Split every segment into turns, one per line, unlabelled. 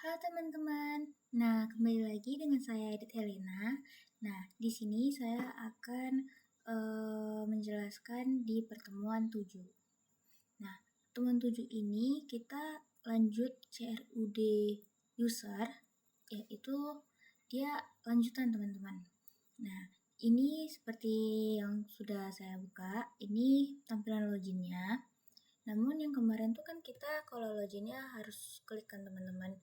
Halo teman-teman. Nah, kembali lagi dengan saya Edith Helena. Nah, di sini saya akan menjelaskan di pertemuan 7. Nah, pertemuan 7 ini kita lanjut CRUD user, yaitu dia lanjutan teman-teman. Nah, ini seperti yang sudah saya buka, ini tampilan loginnya. Namun yang kemarin tuh kan kita kalau loginnya harus klik kan teman-teman,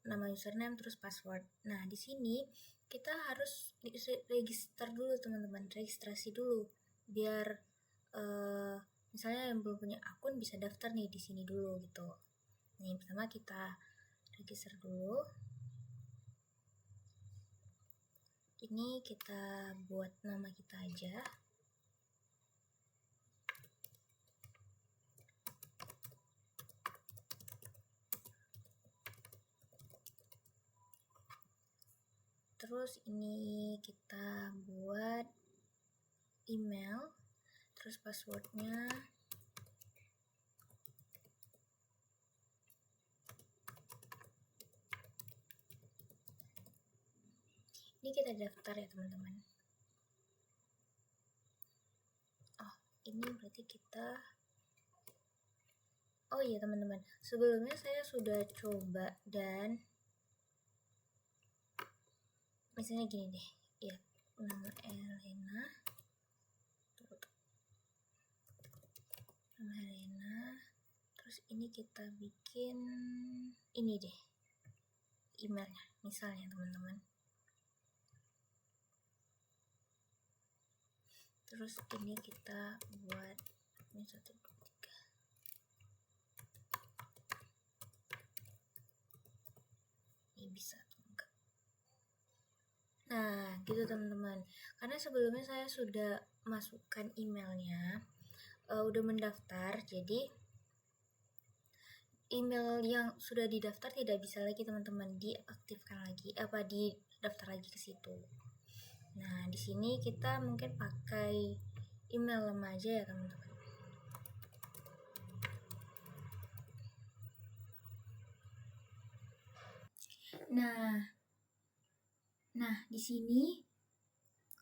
nama username terus password. Nah, di sini kita harus register dulu teman-teman, registrasi dulu biar misalnya yang belum punya akun bisa daftar nih di sini dulu gitu. Nih, pertama kita register dulu. Ini kita buat nama kita aja. Terus ini kita buat email, terus passwordnya ini kita daftar ya teman-teman. Ini berarti kita iya teman-teman, sebelumnya saya sudah coba dan misalnya gini deh ya, nama Helena, terus ini kita bikin ini deh emailnya misalnya teman-teman. Terus ini kita buat ini 1, 2, 3. Ini bisa atau enggak? Nah, gitu teman-teman. Karena sebelumnya saya sudah masukkan emailnya, udah mendaftar, jadi email yang sudah didaftar tidak bisa lagi teman-teman diaktifkan lagi, didaftar lagi ke situ. Nah, di sini kita mungkin pakai email lama aja ya teman-teman. Nah, di sini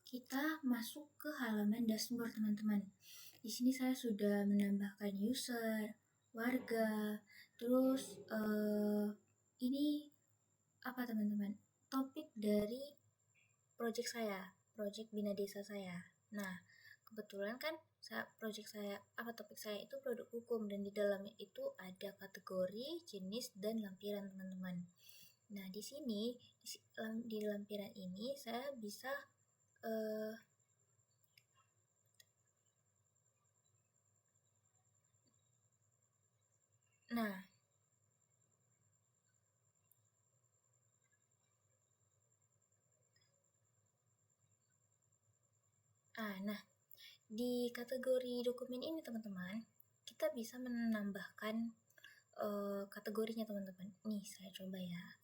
kita masuk ke halaman dashboard teman-teman. Di sini saya sudah menambahkan user, warga, terus ini apa teman-teman? Topik dari project saya, project Bina Desa saya. Nah, kebetulan kan topik saya itu produk hukum, dan di dalamnya itu ada kategori, jenis, dan lampiran teman-teman. Nah, di sini di lampiran ini saya bisa nah di kategori dokumen ini teman-teman, kita bisa menambahkan kategorinya teman-teman. Nih, saya coba ya.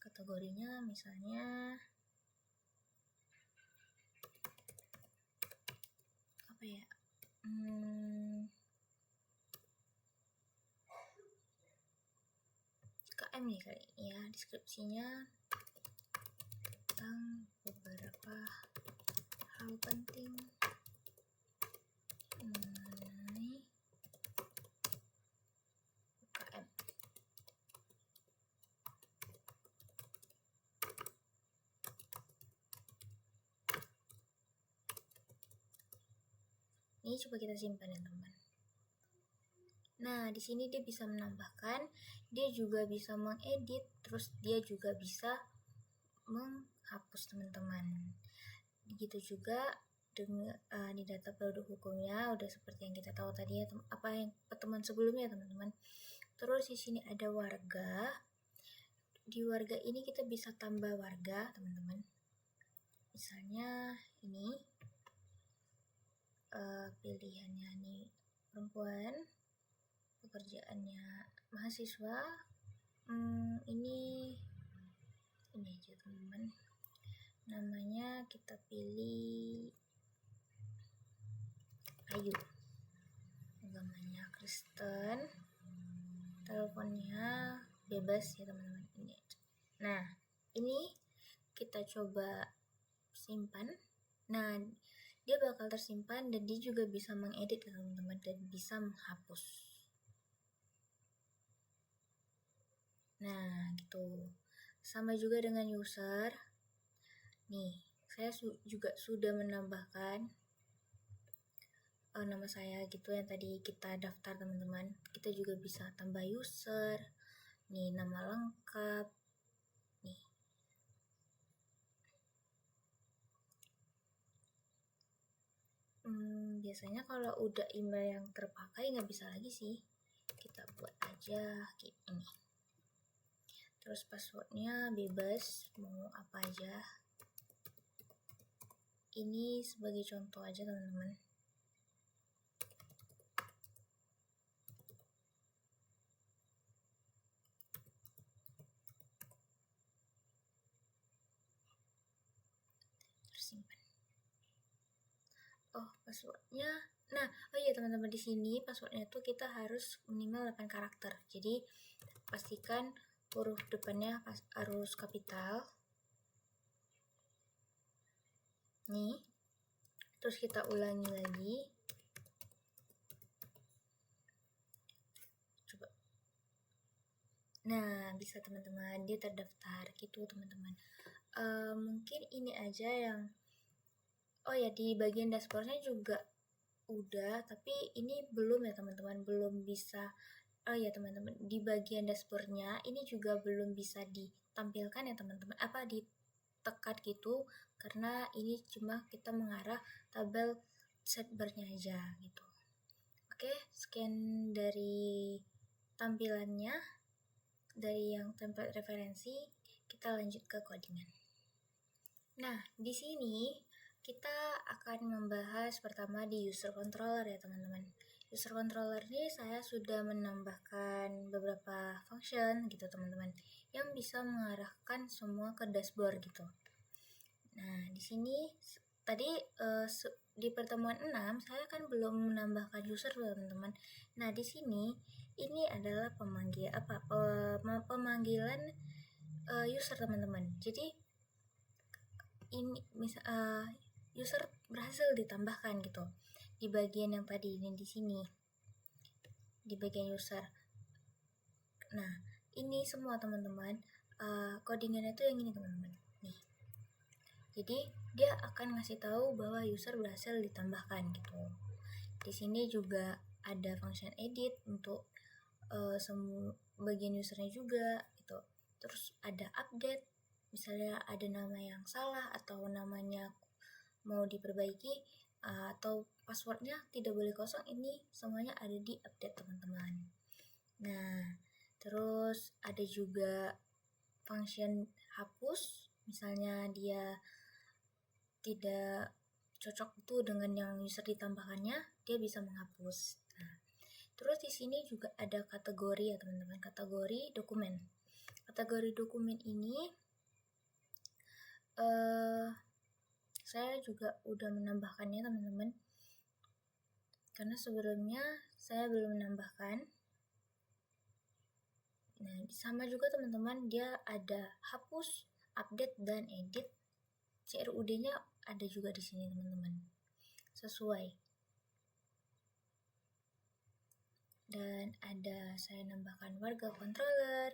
Kategorinya misalnya apa ya? KM nih kali ya, deskripsinya tentang beberapa hal penting mengenai UKM. Ini coba kita simpan ya teman. Nah, di sini dia bisa menambahkan, dia juga bisa mengedit, terus dia juga bisa menghapus teman-teman. Begitu juga dengan di data produk hukumnya udah seperti yang kita tahu tadi ya, apa yang pertemuan sebelumnya teman-teman. Terus di sini ada warga. Di warga ini kita bisa tambah warga teman-teman. Misalnya ini pilihannya nih perempuan, pekerjaannya mahasiswa, ini aja teman-teman. Namanya kita pilih Ayu, agamanya Kristen, passwordnya bebas ya teman-teman. Nah, ini kita coba simpan. Nah, dia bakal tersimpan dan dia juga bisa mengedit ya teman-teman, dan bisa menghapus. Nah, gitu. Sama juga dengan user. Nih, saya juga sudah menambahkan nama saya gitu yang tadi kita daftar teman-teman. Kita juga bisa tambah user. Nih, nama lengkap. Nih. Biasanya kalau udah email yang terpakai nggak bisa lagi sih. Kita buat aja kayak ini. Terus passwordnya bebas, mau apa aja. Ini sebagai contoh aja teman-teman. Tersimpan. Oh, passwordnya. Nah, oh iya teman-teman, di sini passwordnya tuh kita harus minimal 8 karakter. Jadi pastikan huruf depannya harus kapital. Nih. Terus kita ulangi lagi. Coba. Nah, bisa teman-teman, dia terdaftar gitu teman-teman. Mungkin ini aja yang di bagian dashboardnya juga udah, tapi ini belum ya teman-teman, belum bisa. Teman-teman, di bagian dashboardnya ini juga belum bisa ditampilkan ya teman-teman, ditekan gitu, karena ini cuma kita mengarah tabel sidebar-nya aja gitu. Oke, sekian dari tampilannya, dari yang template referensi. Kita lanjut ke codingan. Nah, di sini kita akan membahas pertama di user controller ya teman-teman. User controller ini saya sudah menambahkan beberapa function gitu teman-teman, yang bisa mengarahkan semua ke dashboard gitu. Nah, di sini tadi di pertemuan 6 saya kan belum menambahkan user teman-teman. Nah, di sini ini adalah pemanggilan user teman-teman. Jadi ini user berhasil ditambahkan gitu di bagian yang tadi ini, di sini di bagian user. Nah, ini semua teman-teman, codingannya itu yang ini teman-teman. Nih, jadi dia akan ngasih tahu bahwa user berhasil ditambahkan gitu. Di sini juga ada function edit untuk semua bagian usernya juga gitu. Terus ada update, misalnya ada nama yang salah atau namanya mau diperbaiki, atau passwordnya tidak boleh kosong, ini semuanya ada di update teman-teman. Nah, terus ada juga function hapus, misalnya dia tidak cocok itu dengan yang user ditambahkannya, dia bisa menghapus. Nah, terus di sini juga ada kategori ya teman-teman, kategori dokumen. Kategori dokumen ini saya juga udah menambahkannya teman-teman, karena sebelumnya saya belum menambahkan. Nah, sama juga teman-teman, dia ada hapus, update, dan edit. CRUD-nya ada juga di sini teman-teman, sesuai. Dan ada saya nambahkan warga controller,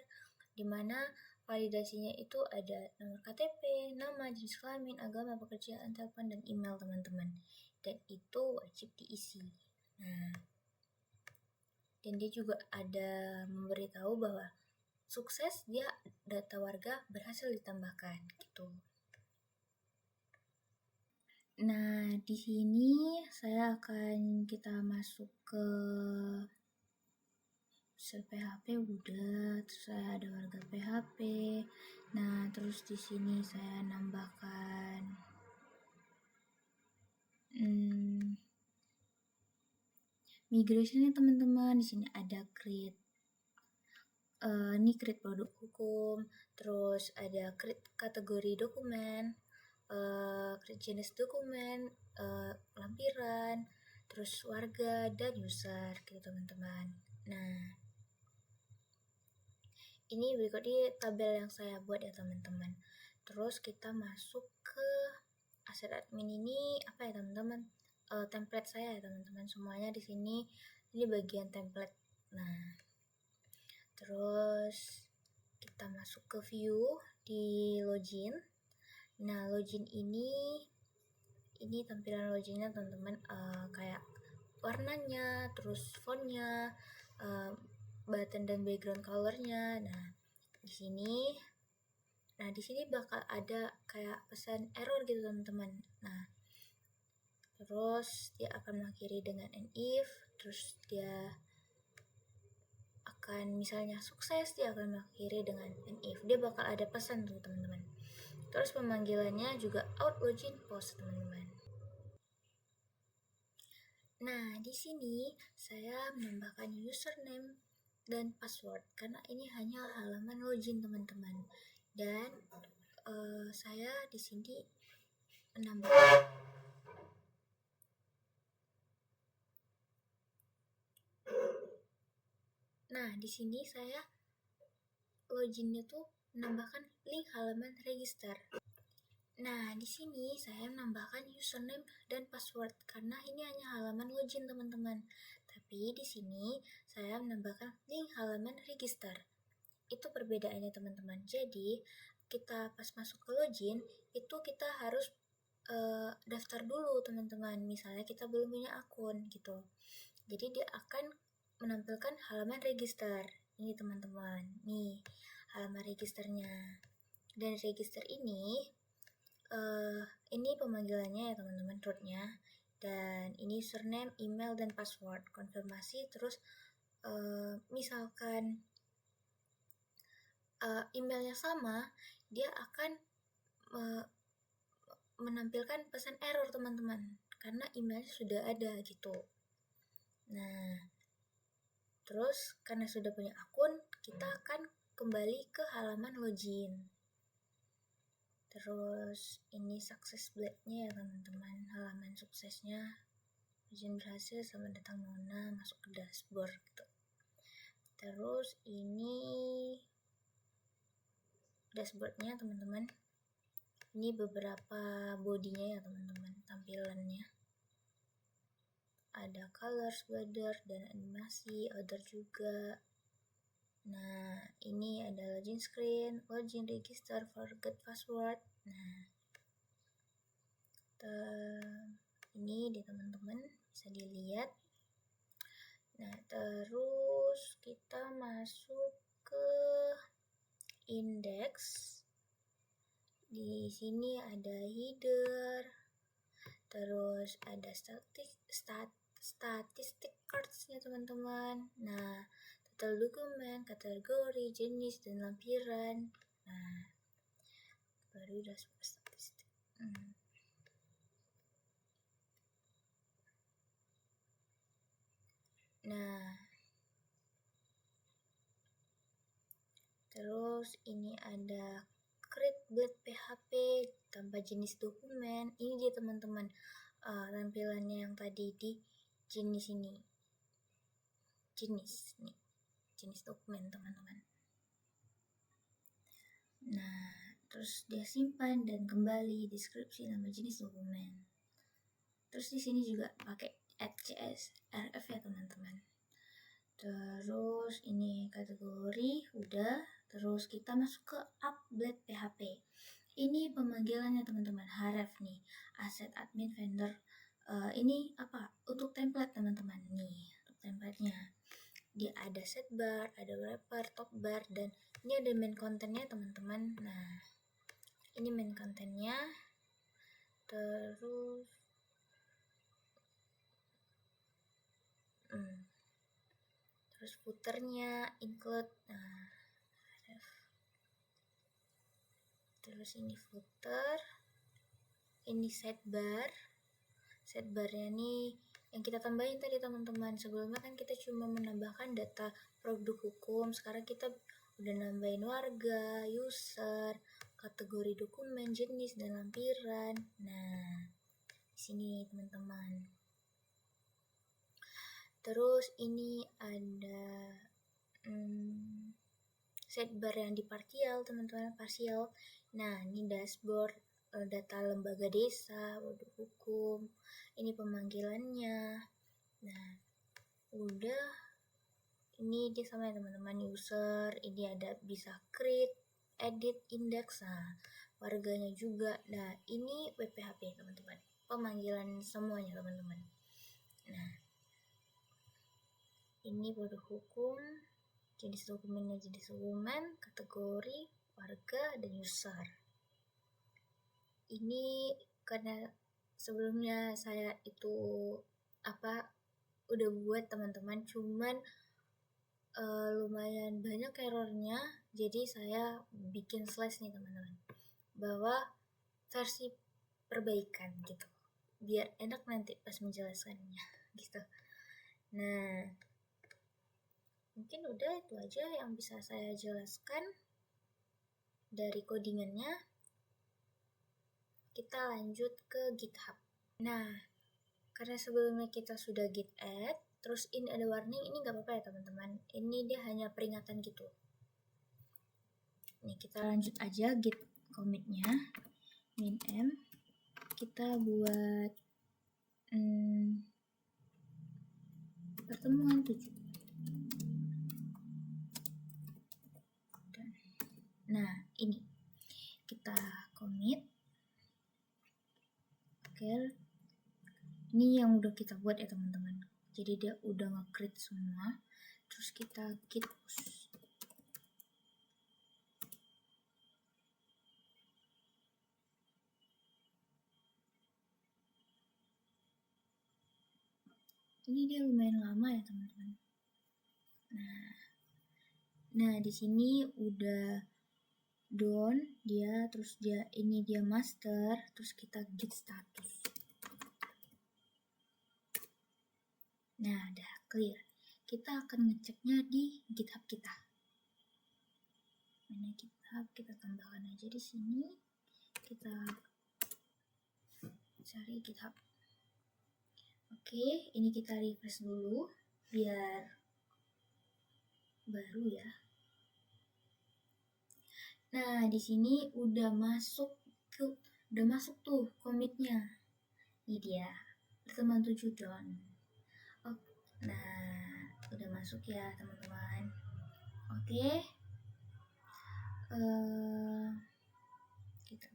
dimana validasinya itu ada nomor KTP, nama, jenis kelamin, agama, pekerjaan, telepon, dan email teman-teman. Dan itu wajib diisi. Nah, dan dia juga ada memberitahu bahwa sukses, dia data warga berhasil ditambahkan gitu. Nah, di sini kita masuk ke user PHP udah, terus saya ada warga PHP. Nah, terus di sini saya nambahkan migrationnya teman-teman. Di sini ada create create produk hukum, terus ada create kategori dokumen, create jenis dokumen, lampiran, terus warga dan user gitu teman-teman. Nah, Ini berikutnya tabel yang saya buat ya teman-teman. Terus kita masuk ke aset admin ini apa ya teman-teman? Template saya ya teman-teman. Semuanya di sini ini bagian template. Nah, terus kita masuk ke view di login. Nah, login ini tampilan loginnya teman-teman, kayak warnanya, terus fontnya, button dan background colornya. Nah, di sini bakal ada kayak pesan error gitu teman-teman. Nah, terus dia akan mengakhiri dengan an if, terus dia akan misalnya sukses, dia akan mengakhiri dengan an if. Dia bakal ada pesan tuh teman-teman. Terus pemanggilannya juga out login post teman-teman. Nah, di sini saya menambahkan username dan password karena ini hanya halaman login teman-teman. Dan saya di sini menambahkan Nah, di sini saya loginnya tuh menambahkan link halaman register. Nah, di sini saya menambahkan username dan password karena ini hanya halaman login teman-teman. Tapi di sini saya menambahkan link halaman register. Itu perbedaannya teman-teman. Jadi, kita pas masuk ke login, itu kita harus daftar dulu teman-teman. Misalnya kita belum punya akun gitu. Jadi dia akan menampilkan halaman register. Ini teman-teman. Nih, halaman registernya. Dan register ini pemanggilannya ya teman-teman, rootnya. Dan ini username, email, dan password. Konfirmasi, terus misalkan emailnya sama, dia akan menampilkan pesan error teman-teman. Karena emailnya sudah ada gitu. Nah, terus karena sudah punya akun, kita akan kembali ke halaman login. Terus ini success blade-nya ya teman-teman, halaman suksesnya. Login berhasil, selamat datang Nona, masuk ke dashboard gitu. Terus ini dashboardnya teman-teman. Ini beberapa bodinya ya teman-teman, tampilannya. Ada colors, border, dan animasi, other juga. Nah, ini ada login screen, login register, forget password. Nah, ini di teman-teman bisa dilihat. Nah, terus kita masuk ke index. Di sini ada header, terus ada statistik cards-nya teman-teman. Nah, total dokumen, kategori, jenis, dan lampiran. Nah, baru dashboard statistik. Nah, terus ini ada create build PHP tanpa jenis dokumen. Ini dia teman-teman, tampilannya yang tadi di jenis ini. Jenis dokumen teman-teman. Nah, terus dia simpan dan kembali deskripsi nama jenis dokumen. Terus di sini juga pakai @csrf ya teman-teman. Terus ini kategori udah. Terus kita masuk ke update PHP. Ini pemanggilannya teman-teman, href nih, asset admin vendor. Ini apa? Untuk template teman-teman nih, untuk templatenya. Dia ada setbar, ada wrapper, top bar, dan ini ada main kontennya teman-teman. Nah, ini main kontennya. Terus terus footernya include. Nah, terus ini footer, ini setbarnya nih yang kita tambahin tadi teman-teman. Sebelumnya kan kita cuma menambahkan data produk hukum, sekarang kita udah nambahin warga, user, kategori dokumen, jenis, dan lampiran. Nah, di sini teman-teman. Terus ini ada sidebar yang di partial, teman-teman, partial. Nah, ini dashboard data lembaga desa, waduh hukum, ini pemanggilannya. Nah, udah, ini dia sama ya teman-teman, user, ini ada bisa create, edit, index, nah warganya juga. Nah, ini WPHP teman-teman, pemanggilan semuanya teman-teman. Nah, ini produk hukum, jenis dokumennya jenis dokumen, kategori, warga, dan user. Ini karena sebelumnya saya itu udah buat teman-teman, cuman lumayan banyak errornya, jadi saya bikin slash nih teman-teman, bahwa versi perbaikan gitu, biar enak nanti pas menjelaskannya gitu. Nah, mungkin udah itu aja yang bisa saya jelaskan dari codingannya. Kita lanjut ke GitHub. Nah, karena sebelumnya kita sudah git add, terus ini ada warning, ini nggak apa-apa ya teman-teman. Ini dia hanya peringatan gitu. Nih, kita lanjut aja git commitnya. Min m. Kita buat pertemuan 7. Nah, ini kita commit. Oke, ini yang udah kita buat ya teman-teman. Jadi dia udah nge-create semua. Terus kita git push. Ini dia lumayan lama ya teman-teman. Nah di sini udah done dia, terus ini dia master, terus kita git status. Nah udah clear. Kita akan ngeceknya di GitHub kita. Mana GitHub, kita tambahkan aja di sini. Kita cari GitHub. Oke, ini kita refresh dulu biar baru ya. Nah, di sini udah masuk tuh commitnya. Ini dia, pertemuan 7 done. Oh, nah, udah masuk ya teman-teman. Oke. Kita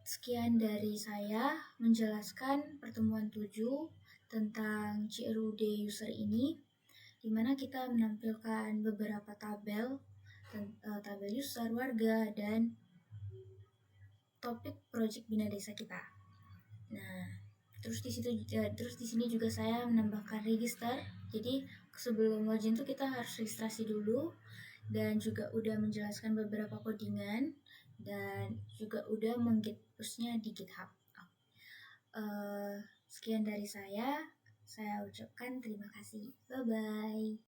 sekian dari saya menjelaskan pertemuan 7 tentang CRUD user ini, dimana kita menampilkan beberapa tabel user, warga, dan topik project Bina Desa kita. Nah, terus di sini juga saya menambahkan register. Jadi sebelum login tuh kita harus registrasi dulu, dan juga udah menjelaskan beberapa codingan, dan juga udah meng-git push-nya di GitHub. Sekian dari saya ucapkan terima kasih. Bye-bye.